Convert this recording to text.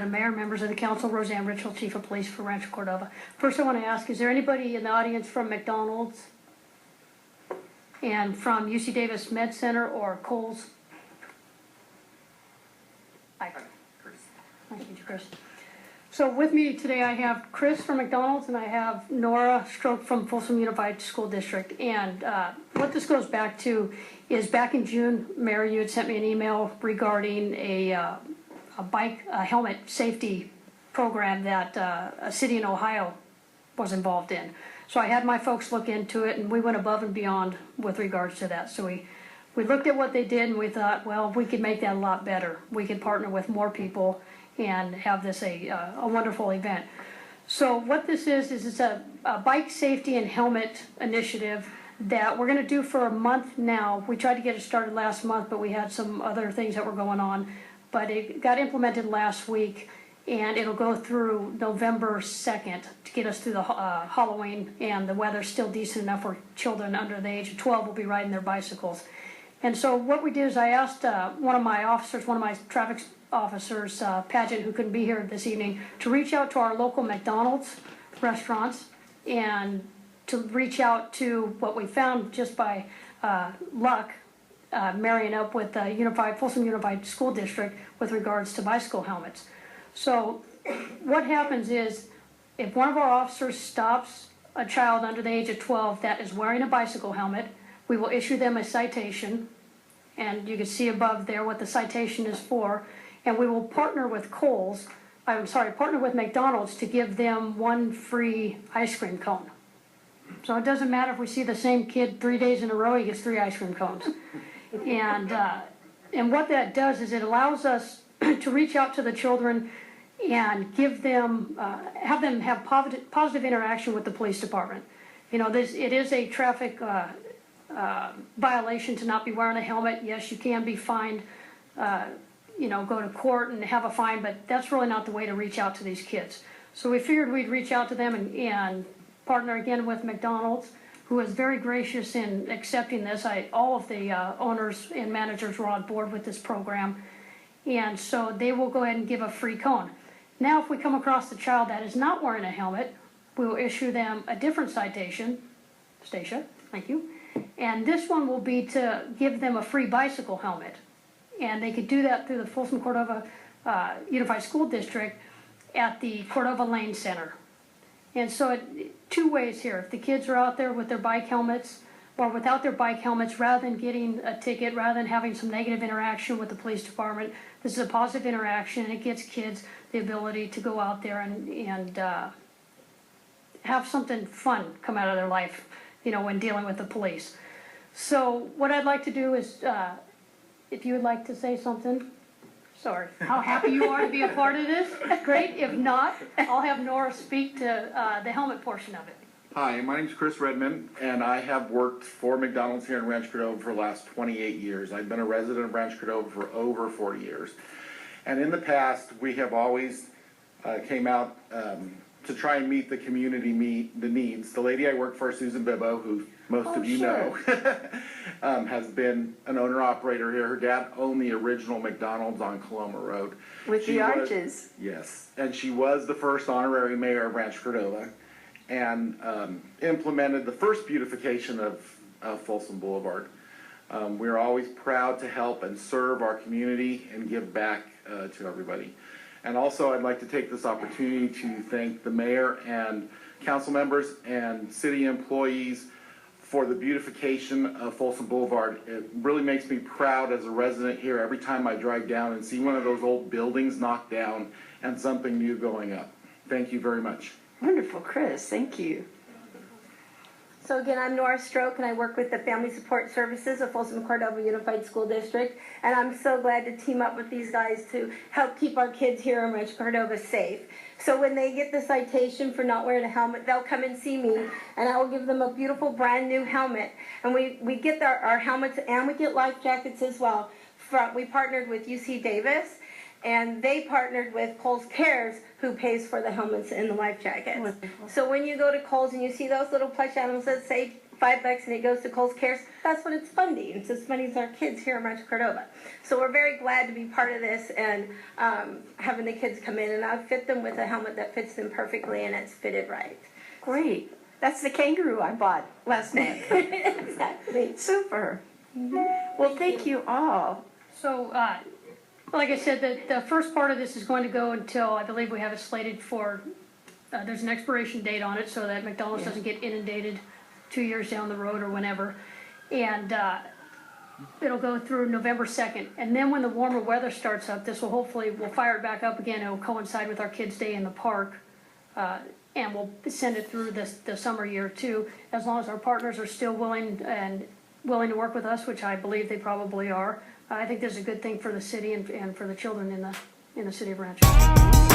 Madam Mayor, members of the council, Roseanne Richel, Chief of Police for Rancho Cordova. First, I want to ask, is there anybody in the audience from McDonald's and from UC Davis Med Center or Kohl's? Hi. Chris. Nice to meet you, Chris. So with me today I have Chris from McDonald's and I have Nora Stroke from Folsom Unified School District. And what this goes back to is back in June, Mayor, you had sent me an email regarding a bike helmet safety program that a city in Ohio was involved in. So I had my folks look into it and we went above and beyond with regards to that. So we looked at what they did and we thought, well, we could make that a lot better. We could partner with more people and have this a wonderful event. So what this is it's a bike safety and helmet initiative that we're gonna do for a month now. We tried to get it started last month, but we had some other things that were going on. But it got implemented last week and it'll go through November 2nd to get us through the Halloween, and the weather's still decent enough where children under the age of 12 will be riding their bicycles. And so what we did is I asked one of my officers, one of my traffic officers, Pageant, who couldn't be here this evening, to reach out to our local McDonald's restaurants and to reach out to what we found just by luck, marrying up with the Folsom Unified School District with regards to bicycle helmets. So what happens is if one of our officers stops a child under the age of 12 that is wearing a bicycle helmet, we will issue them a citation, and you can see above there what the citation is for, and we will partner with partner with McDonald's to give them one free ice cream cone. So it doesn't matter if we see the same kid 3 days in a row, he gets 3 ice cream cones. And what that does is it allows us to reach out to the children and give them, have positive interaction with the police department. You know, it is a traffic violation to not be wearing a helmet. Yes, you can be fined, go to court and have a fine, but that's really not the way to reach out to these kids. So we figured we'd reach out to them and partner again with McDonald's, who was very gracious in accepting this. All of the owners and managers were on board with this program, and so they will go ahead and give a free cone. Now if we come across the child that is not wearing a helmet, we will issue them a different citation. Stacia, thank you. And this one will be to give them a free bicycle helmet. And they could do that through the Folsom Cordova Unified School District at the Cordova Lane Center. And so two ways here. If the kids are out there with their bike helmets or without their bike helmets, rather than getting a ticket, rather than having some negative interaction with the police department, this is a positive interaction, and it gives kids the ability to go out there and have something fun come out of their life, when dealing with the police. So what I'd like to do is, if you would like to say something. Sorry. How happy you are to be a part of this? Great. If not, I'll have Nora speak to the helmet portion of it. Hi, my name's Chris Redmond, and I have worked for McDonald's here in Rancho Cordova for the last 28 years. I've been a resident of Rancho Cordova for over 40 years. And in the past, we have always came out to try and meet the community needs. The lady I work for, Susan Bibbo, who most of you know, has been an owner-operator here. Her dad owned the original McDonald's on Coloma Road. With the arches. Yes, and she was the first honorary mayor of Rancho Cordova and implemented the first beautification of Folsom Boulevard. We're always proud to help and serve our community and give back to everybody. And also, I'd like to take this opportunity to thank the mayor and council members and city employees for the beautification of Folsom Boulevard. It really makes me proud as a resident here every time I drive down and see one of those old buildings knocked down and something new going up. Thank you very much. Wonderful, Chris. Thank you. So again, I'm Nora Stroke, and I work with the Family Support Services of Folsom Cordova Unified School District, and I'm so glad to team up with these guys to help keep our kids here in Rancho Cordova safe. So when they get the citation for not wearing a helmet, they'll come and see me, and I will give them a beautiful brand new helmet. And we get our helmets, and we get life jackets as well. We partnered with UC Davis, and they partnered with Kohl's Cares, who pays for the helmets and the life jackets. Wonderful. So when you go to Kohl's and you see those little plush animals that say $5 and it goes to Coles Cares, that's what it's funding. It's just funding our kids here in Rancho Cordova. So we're very glad to be part of this and having the kids come in, and I've fit them with a helmet that fits them perfectly and it's fitted right. Great. That's the kangaroo I bought last month. Exactly. Super. Well, thank you all. So, like I said, the first part of this is going to go until, I believe we have it slated for, there's an expiration date on it so that McDonald's doesn't get inundated 2 years down the road or whenever. And it'll go through November 2nd. And then when the warmer weather starts up, this will hopefully, we'll fire it back up again. It'll coincide with our Kids' Day in the park. And we'll send it through the summer year too, as long as our partners are still willing to work with us, which I believe they probably are. I think this is a good thing for the city and for the children in the city of Rancho.